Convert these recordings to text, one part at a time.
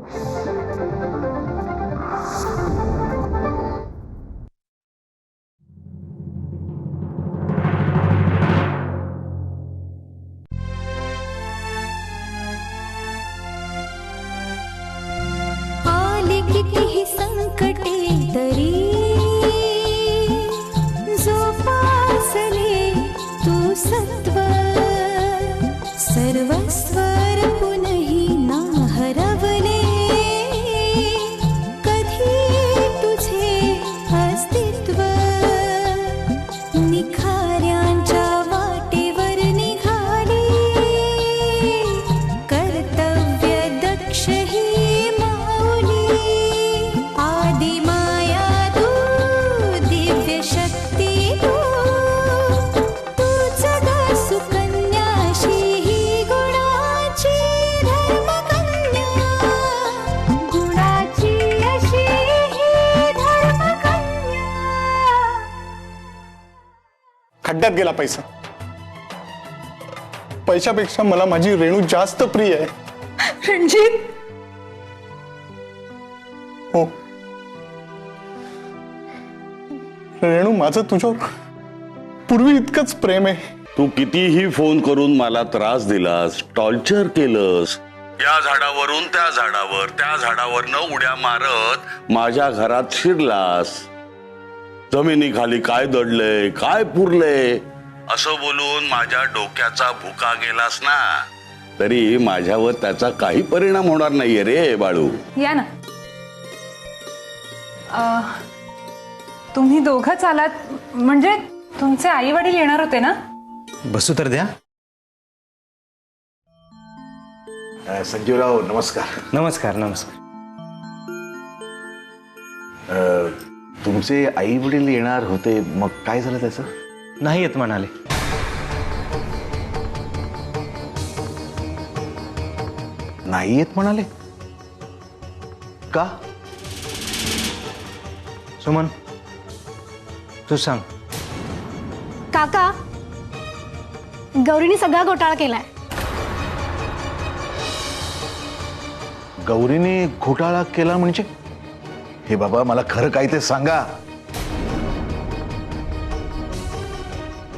आले कितीही संकटे तरी जोपासले तू सत्व सर्वस्व पुनही ना हरवले कधी तुझे अस्तित्व निखाऱ्यांच्या वाटेवर निघाली कर्तव्य दक्ष ही माऊली आदि माया तू दिव्य शक्ती तू तूच ग सुकन्याशी ही गुणाची धर्मकन्या गुणाची अशी ही धर्मकन्या. खड्ड्यात गेला पैसा. पैशापेक्षा मला माझी रेणू जास्त प्रिय आहे. रणजित, हो रेणू, माझं तुझ्यावर पूर्वी इतकंच प्रेम आहे. तू कितीही फोन करून मला त्रास दिलास, टॉर्चर केलंस. या झाडावरून त्या झाडावर, त्या झाडावरनं उड्या मारत माझ्या घरात शिरलास. जमिनीखाली काय दडलंय, काय पुरलंय असं बोलून माझ्या डोक्याचा भुका गेलास ना, तरी माझ्यावर त्याचा काही परिणाम होणार नाहीये रे बाळू. या ना. तुम्ही दोघंच आलात म्हणजे तुमचे आई वडील येणार होते ना? बसू तर द्या. संजीवराव नमस्कार. नमस्कार नमस्कार. तुमचे आई वडील येणार होते, मग काय झालं त्याचं? नाही येत म्हणाले. नाही येत म्हणाले? का? सुमन तू सांग. काका, गौरीने सगळा घोटाळा केलाय. गौरीने घोटाळा केला म्हणजे? हे बाबा, मला खरं काय ते सांगा.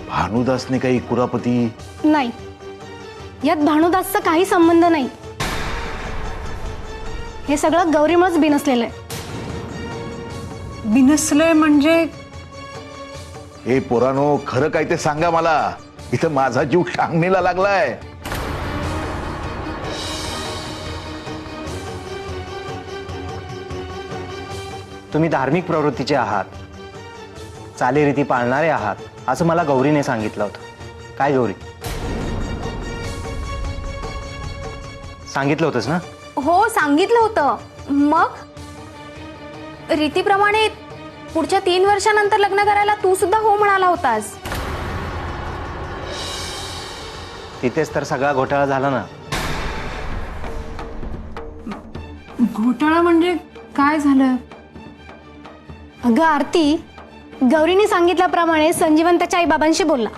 भानुदासने काही कुरापती? नाही, यात भानुदासचा काही संबंध नाही. हे सगळं गौरीमुळेच बिनसलेलं आहे. बिनसले म्हणजे? हे पोरानो, खरं काय ते सांगा मला. इथं माझा जीव टांगणीला लागलाय. तुम्ही धार्मिक प्रवृत्तीचे आहात, चालीरीती पाळणारे आहात असं मला गौरीने सांगितलं होतं. काय गौरी, सांगितलं होतंस ना? हो, सांगितलं होतं. मग रीतीप्रमाणे पुढच्या 3 वर्षानंतर लग्न करायला तू सुद्धा हो म्हणाला होतास. तिथेच तर सगळा घोटाळा झाला ना. घोटाळा म्हणजे काय झालं? अगं आरती, गौरीने सांगितल्याप्रमाणे संजीवन त्याच्या आईबाबांशी बोलला.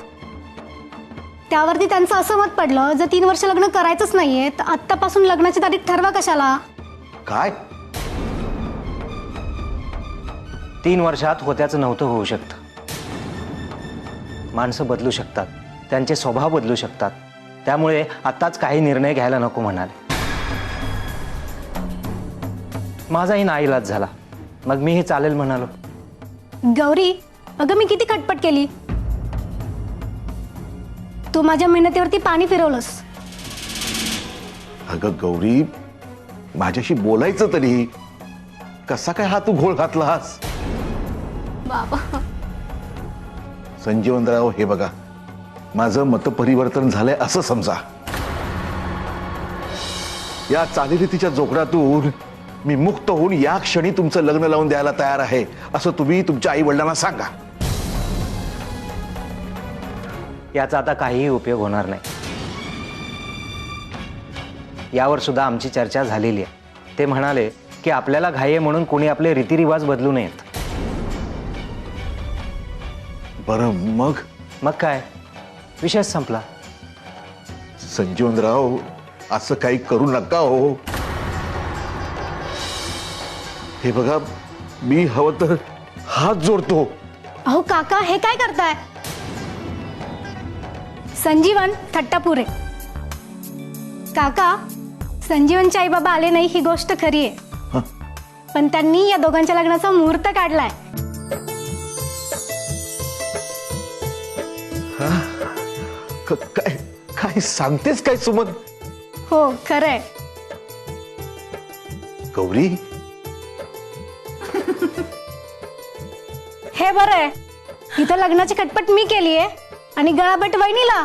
त्यावरती त्यांचं असं मत पडलं, जर 3 वर्ष लग्न करायचंच नाहीये तर आत्तापासून लग्नाची तारीख ठरवा कशाला. काय? 3 वर्षात होत्याचं नव्हतं होऊ शकतं. माणसं बदलू शकतात, त्यांचे स्वभाव बदलू शकतात. त्यामुळे आत्ताच काही निर्णय घ्यायला नको म्हणाले. माझाही नाईलाज झाला, मग मी हे चालेल म्हणालो. गौरी, अगं मी किती खटपट केली. तू माझ्या मेहनतीवरती पाणी फिरवलंस. अगं गौरी, माझ्याशी बोलायचं तरी. कसा काय हा तू घोळ घातलास? बाबा, संजीवनराव, हे बघा, माझं मतपरिवर्तन झालंय असं समजा. या चालीरीतीच्या जोखडातून मी मुक्त होऊन या क्षणी तुमचं लग्न लावून द्यायला तयार आहे असं तुम्ही तुमच्या आई वडिलांना सांगा. याचा आता काहीही उपयोग होणार नाही. यावर सुद्धा आमची चर्चा झालेली आहे. ते म्हणाले की आपल्याला घाई आहे म्हणून कोणी आपले रीतिरिवाज बदलू नयेत. बरं, मग काय, विषय संपला. संजीवनराव, असं काही करू नका हो. हे बघा, मी हवं तर हात जोडतो. अहो काका, हे काय करताय? संजीवन थट्टापुरे. काका, संजीवनचे आई बाबा आले नाही ही गोष्ट खरी आहे, पण त्यांनी या दोघांच्या लग्नाचा मुहूर्त काढलाय. काय काय सांगतेस काय सुमन? हो, खरंय. गौरी, हे बरं आहे, इथं लग्नाची खटपट मी केलीये आणि गळाभट वहिनीला.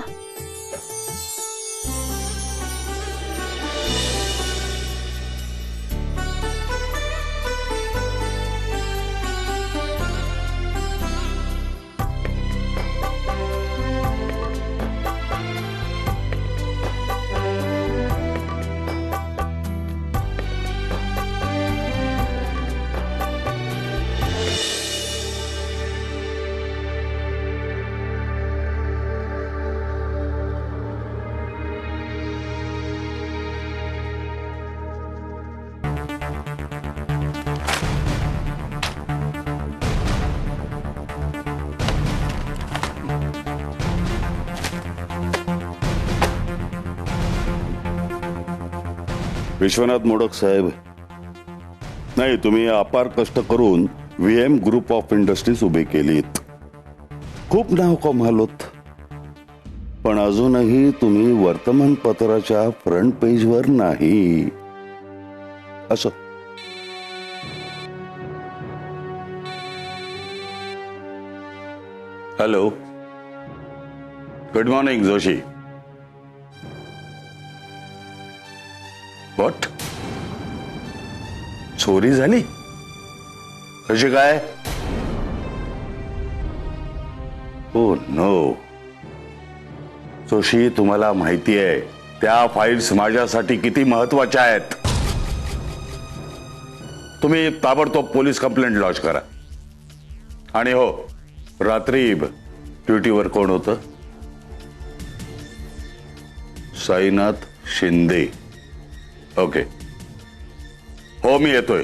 विश्वनाथ मोडक साहेब, नाही, तुम्ही अपार कष्ट करून VM ग्रुप ऑफ इंडस्ट्रीज उभी केलीत. खूप नाव कमावलोत, पण अजूनही तुम्ही वर्तमानपत्राच्या फ्रंट पेजवर नाही. असं hello, good morning Joshi. What? चोरी झाली? कशी काय? Oh no. जोशी, तुम्हाला माहिती आहे त्या फाईल्स माझ्यासाठी किती महत्वाच्या आहेत. तुम्ही ताबडतोब पोलीस कंप्लेंट लॉन्च करा. आणि हो, रात्री ड्युटीवर कोण होतं? साईनाथ शिंदे. ओके, हो, मी येतोय.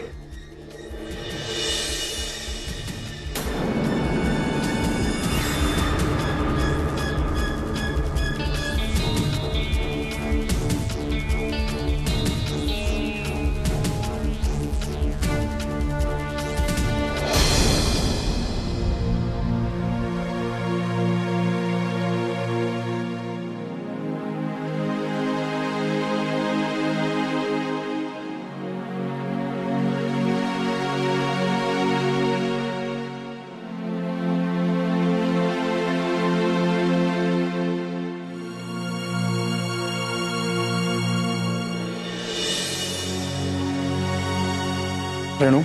रेणू,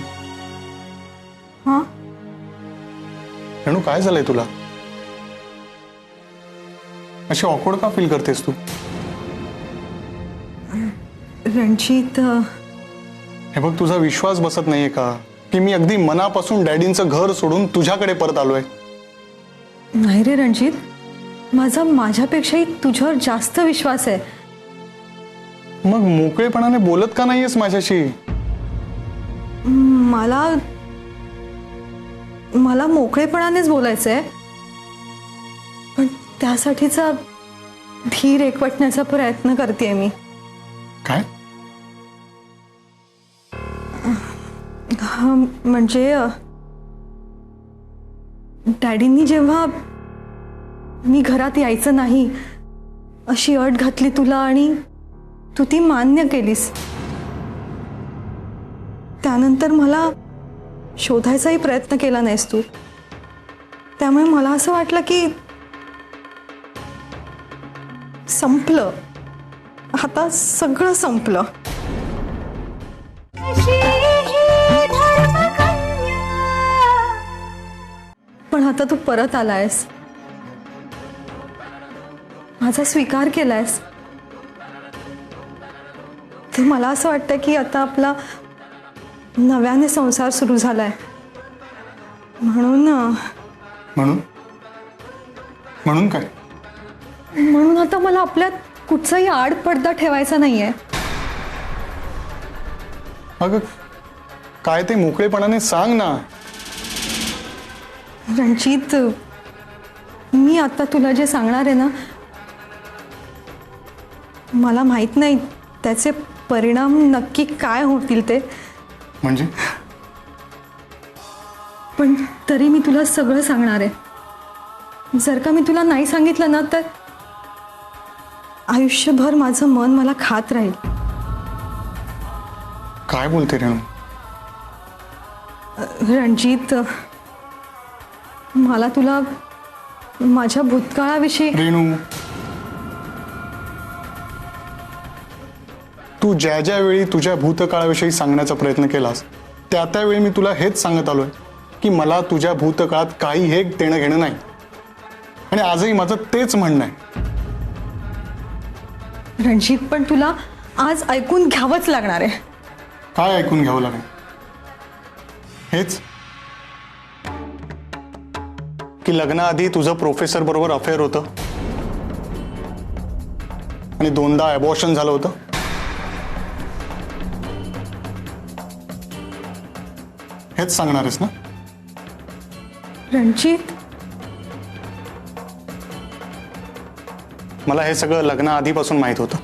हा, रेणू, काय झालंय तुला? अशी ऑकवर्ड का फील करतेस तू? रणजित, हे बघ, तुझा विश्वास बसत नाहीये का की मी अगदी मनापासून डॅडींचं घर सोडून तुझ्याकडे परत आलोय? नाही रे रणजित, माझा माझ्यापेक्षाही तुझ्यावर जास्त विश्वास आहे. मग मोकळेपणाने बोलत का नाहीयेस माझ्याशी? मला मोकळेपणानेच बोलायचंय, पण त्यासाठीचा धीर एकवटण्याचा प्रयत्न करतेय मी. काय? म्हणजे डॅडींनी जेव्हा मी घरात यायचं नाही अशी अट घातली तुला आणि तू ती मान्य केलीस, त्यानंतर मला शोधायचाही प्रयत्न केला नाहीस तू. त्यामुळे मला असं वाटलं की संपलं, आता सगळं संपलं. पण आता तू परत आलायस, माझा स्वीकार केलायस, तर मला असं वाटतं की आता आपला नव्याने संसार सुरू झालाय. म्हणून काय? म्हणून आता मला आपल्यात कुठचाही आड पडदा ठेवायचा नाहीये. अगं, काय ते मोकळेपणाने सांग ना. रणजित, मी आता तुला जे सांगणार आहे ना, मला माहित नाही त्याचे परिणाम नक्की काय होतील ते, म्हणजे पण तरी मी तुला सगळं सांगणार आहे. जर का मी तुला नाही सांगितलं ना तर आयुष्यभर माझं मन मला खात राहील. काय बोलते रेणू? रणजित, मला तुला माझ्या भूतकाळाविषयी रेणू, तू ज्या ज्या वेळी तुझ्या भूतकाळाविषयी सांगण्याचा प्रयत्न केलास त्या त्यावेळी मी तुला हेच सांगत आलोय की मला तुझ्या भूतकाळात काही हे देणं घेणं नाही. आणि आजही माझं तेच म्हणणं आहे. रणजित, पण तुला आज ऐकून घ्यावंच लागणार आहे. काय ऐकून घ्यावं लागेल? हेच की लग्नाआधी तुझं प्रोफेसर बरोबर अफेअर होतं आणि 2दा अबॉर्शन झालं होतं. हेच सांगणार आहेस ना? रणजित, मला हे सगळं लग्नाआधीपासून माहित होतं.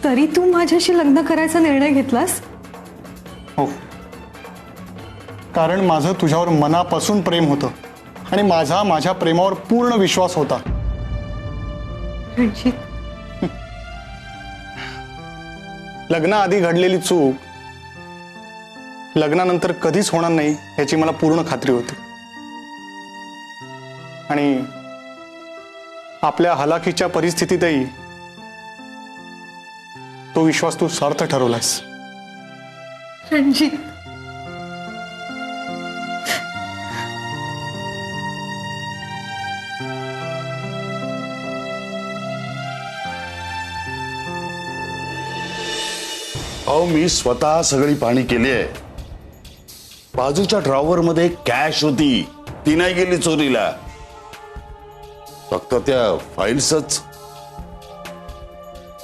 तरी तू माझ्याशी लग्न करायचा निर्णय घेतलास? हो, कारण माझं तुझ्यावर मनापासून प्रेम होतं आणि माझ्या प्रेमावर पूर्ण विश्वास होता. रणजित, लग्नाआधी घडलेली चूक लग्नानंतर कधीच होणार नाही याची मला पूर्ण खात्री होती. आणि आपल्या हलाखीच्या परिस्थितीतही तो विश्वास तू सार्थ ठरवलास. रणजित, अहो, मी स्वतः सगळी पाहणी केली आहे. बाजूच्या ड्रॉवर मध्ये कॅश होती, ती नाही गेली चोरीला. फक्त त्या फाईल्सच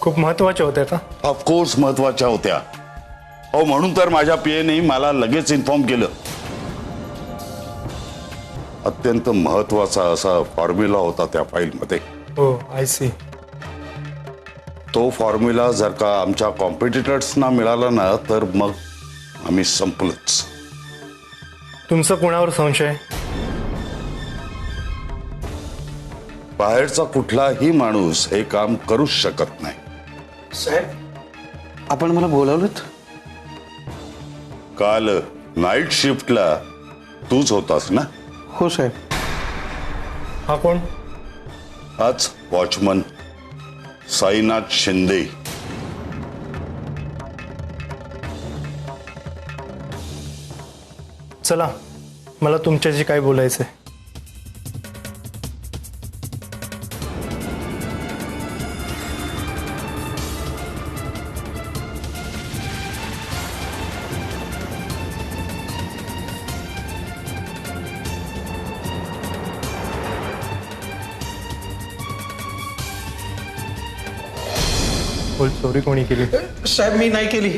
खूप महत्वाच्या होत्या का? ऑफकोर्स महत्वाच्या होत्या. अहो, म्हणून तर माझ्या पीएने मला लगेच इन्फॉर्म केलं. अत्यंत महत्वाचा असा फॉर्म्युला होता त्या फाईलमध्ये. हो, आय सी. तो फॉर्म्युला जर का आमच्या कॉम्पिटिटर्सना मिळाला ना तर मग आम्ही संपलोच. तुमचा कोणावर संशय? बाहेरचा कुठलाही माणूस हे काम करूच शकत नाही. साहेब, आपण मला बोलावलं? काल नाईट शिफ्टला तूच होतास ना? हो साहेब. हा कोण? हाच वॉचमन साईनाथ शिंदे. चला, मला तुमच्याशी काय बोलायचंय. बोल, चोरी कोणी केली? साहेब, मी नाही केली.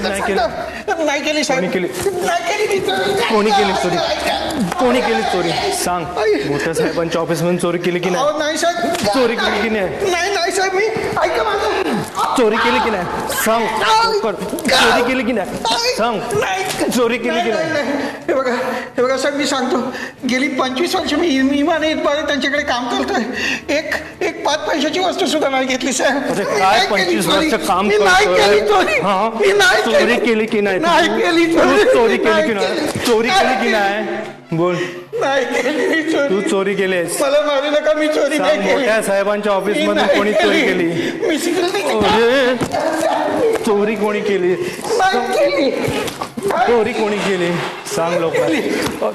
नाही केली. नाही केली साहेब. कोणी केली? नाही केली मी चोरी. कोणी केली चोरी? कोणी केली चोरी? सांग. मोठ्या साहेबांच्या ऑफिस मधून चोरी केली की अहो, नाही? नाही साहेब. चोरी केली की नाही? नाही नाही साहेब, मी ऐका माझं. चोरी केली की नाही? सांग. लवकर. चोरी केली की नाही? सांग. नाही. चोरी केली की नाही? हे बघा साहेब, मी सांगतो. गेली 25 वर्ष मी इमाने इतबारे त्यांच्याकडे काम करतोय. एक 5 पैशाची वस्तू सुद्धा नाही घेतली साहेब. अरे मी काय नाही केली 25 चोरी. वर्ष काम मी नाही करतोय? केली चोरी. हा? मी नाही चोरी केली की नाही? नाही केली तू चोरी. चोरी केली नाही की नाही? केली. चोरी केली की नाही? बोल. नाही केली मी चोरी. तू चोरी केलीस? मला मारू नका, मी चोरी सांग, नाही केली. मोठ्या साहेबांच्या ऑफिस मी मधून नाही कोणी चोरी केली? मी सिक्युरिटी अरे, चोरी कोणी केली? नाही केली. चोरी कोणी केली? सांग लवकर.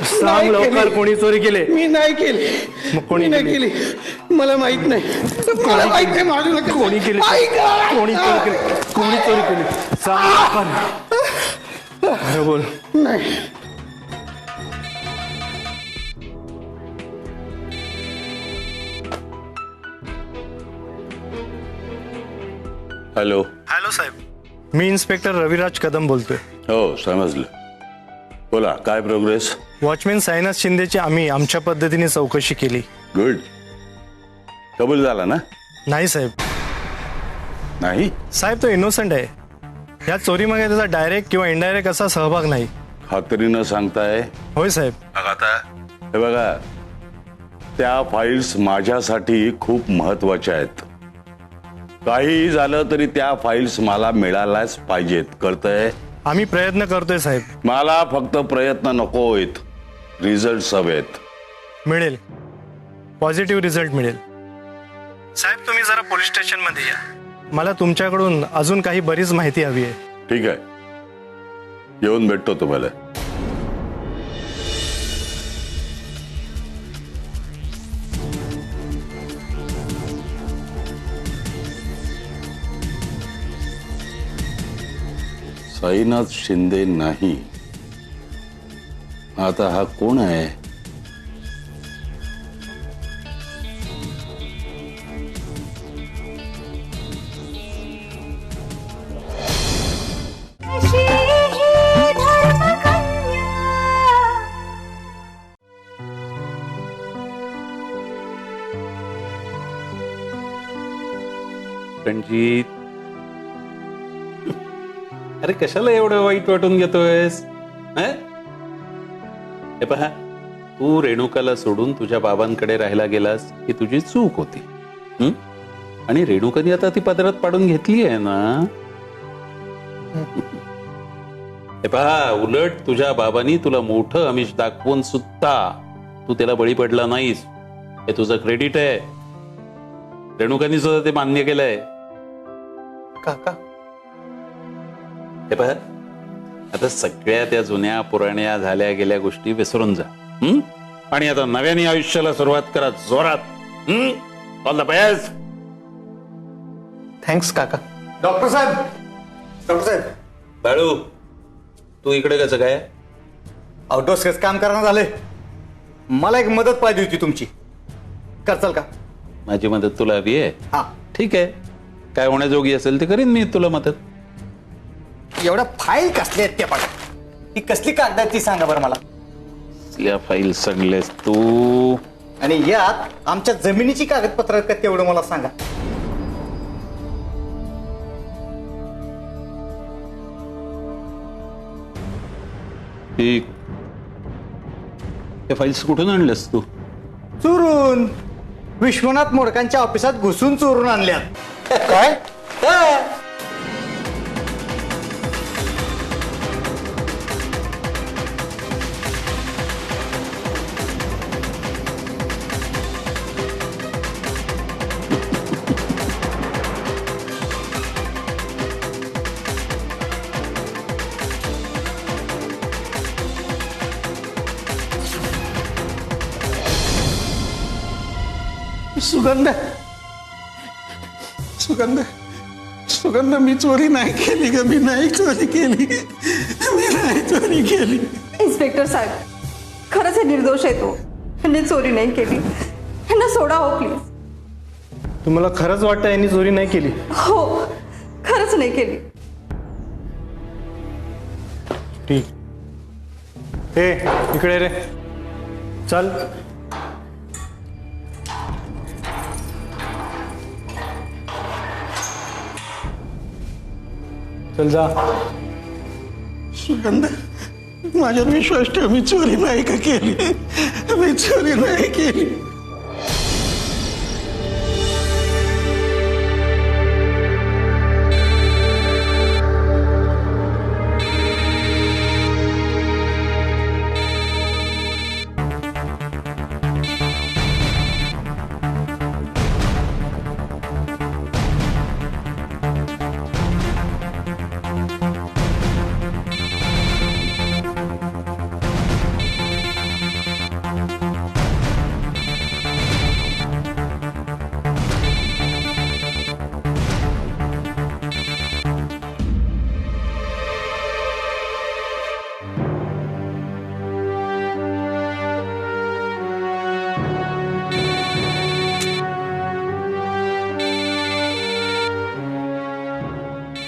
सांग नाही लवकर, केली. कोणी चोरी केली? मी नाही केली. मग कोणी मी नाही केली? केली. मला माहित नाही. मला माहित नाही, मारू नका. कोणी केली? ऐका. कोणी चोरी केली? कोणी चोरी केली? सांग लवकर. अरे बोल. नाही. हॅलो. हॅलो साहेब, मी इन्स्पेक्टर रविराज कदम बोलतोय. हो समजलं. बोला काय प्रोग्रेस. वॉचमॅन साईनाथ शिंदेची आम्ही आमच्या पद्धतीने चौकशी केली. गुड. कबूल झाला ना. नाही साहेब. नाही साहेब तो इनोसंट आहे. या चोरीमागे त्याचा डायरेक्ट किंवा इनडायरेक्ट असा सहभाग नाही. खात्रीनं सांगताय. होय साहेब. आता हे बघा, त्या फाईल्स माझ्यासाठी खूप महत्वाच्या आहेत. काही झालं तरी त्या फाईल्स मला मिळायलाच पाहिजेत. कळतंय. आम्ही प्रयत्न करतोय साहेब. मला फक्त प्रयत्न नकोत, रिझल्ट हवेत. मिळेल. पॉझिटिव्ह रिझल्ट मिळेल. साहेब तुम्ही जरा पोलीस स्टेशन मध्ये या. मला तुमच्याकडून अजून काही बरीच माहिती हवी आहे. ठीक आहे, येऊन भेटतो तुम्हाला. साईनाथ शिंदे नाही. आता हा कोण आहे. अशी ही धर्मकन्या. रणजित, अरे कशाला एवढं वाईट वाटून घेतोयस. हे पहा, तू रेणुकाला सोडून तुझ्या बाबांकडे राहायला गेलास ही तुझी चूक होती. आणि रेणुकाने आता ती पदरात पाडून घेतली आहे ना. हे पहा, उलट तुझ्या बाबांनी तुला मोठं आमिष दाखवून सुद्धा तू त्याला बळी पडला नाहीस. हे तुझं क्रेडिट आहे. रेणुकानी सुद्धा ते मान्य केलंय. काका हे पहा, आता सगळ्या त्या जुन्या पुराण्या झाल्या गेल्या गोष्टी विसरून जा. आणि आता नव्याने आयुष्याला सुरुवात करा जोरात. All the best. थँक्स काका. डॉक्टर साहेब, डॉक्टर साहेब. बाळू, तू इकडे कसं काय. आउटडोर्स काम करणं झालंय. मला एक मदत पाहिजे होती तुमची. करचाल का. माझी मदत तुला हवी आहे. हा ठीक आहे, काय होण्याजोगी असेल ते करीन मी तुला मदत. एवढ्या फाईल कसल्या आहेत त्या बघा. ही कसली कागद आहेत ती सांगा बरं मला. या फाईल सगळेस तू. आणि यात आमच्या जमिनीची कागदपत्र आहेत का तेवढं मला सांगा. ठीक. हे फाईल्स कुठून आणलेस तू. चोरून. विश्वनाथ मोडकांच्या ऑफिसात घुसून चोरून आणल्यात. काय. सुगंध, सुगंध, सुगंध, मी चोरी नाही केली ग. मी नाही चोरी केली. मी नाही चोरी केली. इन्स्पेक्टर साहेब, खरंच हे निर्दोष आहे तो. यांनी चोरी नाही केली. यांना सोडा हो प्लीज. तुम्हाला खरंच वाटतं यांनी चोरी नाही केली. हो, खरंच नाही केली. ठीक. हे इकडे रे. चल. चल जा. सुगंध, माझ्यावर विश्वास ठेव. मी चोरी नाही का केली. मी चोरी नाही केली.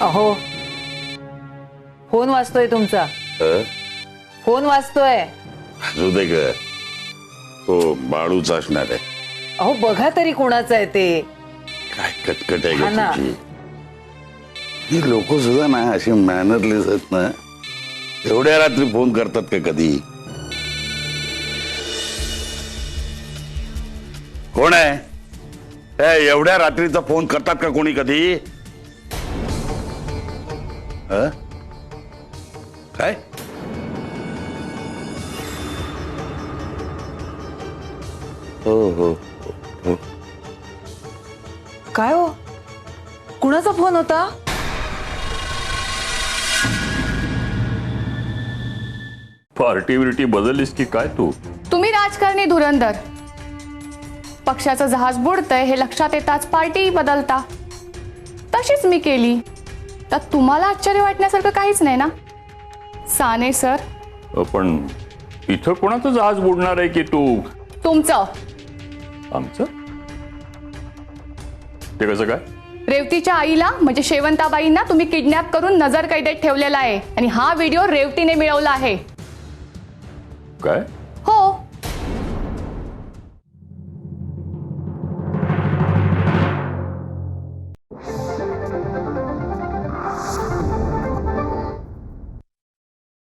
अहो, फोन वाजतोय तुमचा. हं? फोन वाजतोय. असू दे ग, तो बाळूच असणार आहे. अहो बघा तरी कोणाचं आहे ते. काय कटकट आहे हा ग ना. तुझी. ही लोक सुद्धा ना अशी मॅनरलेस आहेत ना. एवढ्या रात्री फोन करतात का कधी? कोण आहे? एवढ्या रात्रीचा फोन करतात का कोणी कधी? हं? काय? हो हो हो. काय हो, कुणाचा फोन होता? पार्टी बिर्टी बदललीस की काय तू? तुम्ही राजकारणी धुरंधर. पक्षाचं जहाज बुडतंय हे लक्षात येताच पार्टी बदलता. तशीच मी केली. तर तुम्हाला आश्चर्य वाटण्यासारखं काहीच नाही ना साने सर? पण इथं कोणाचं जहाज बुडणार आहे की तू? तुमचं. आमचं? ते कसं काय? रेवतीच्या आईला म्हणजे शेवंताबाईंना तुम्ही किडनॅप करून नजर कैदेत ठेवलेला आहे आणि हा व्हिडिओ रेवतीने मिळवला आहे. काय? हो.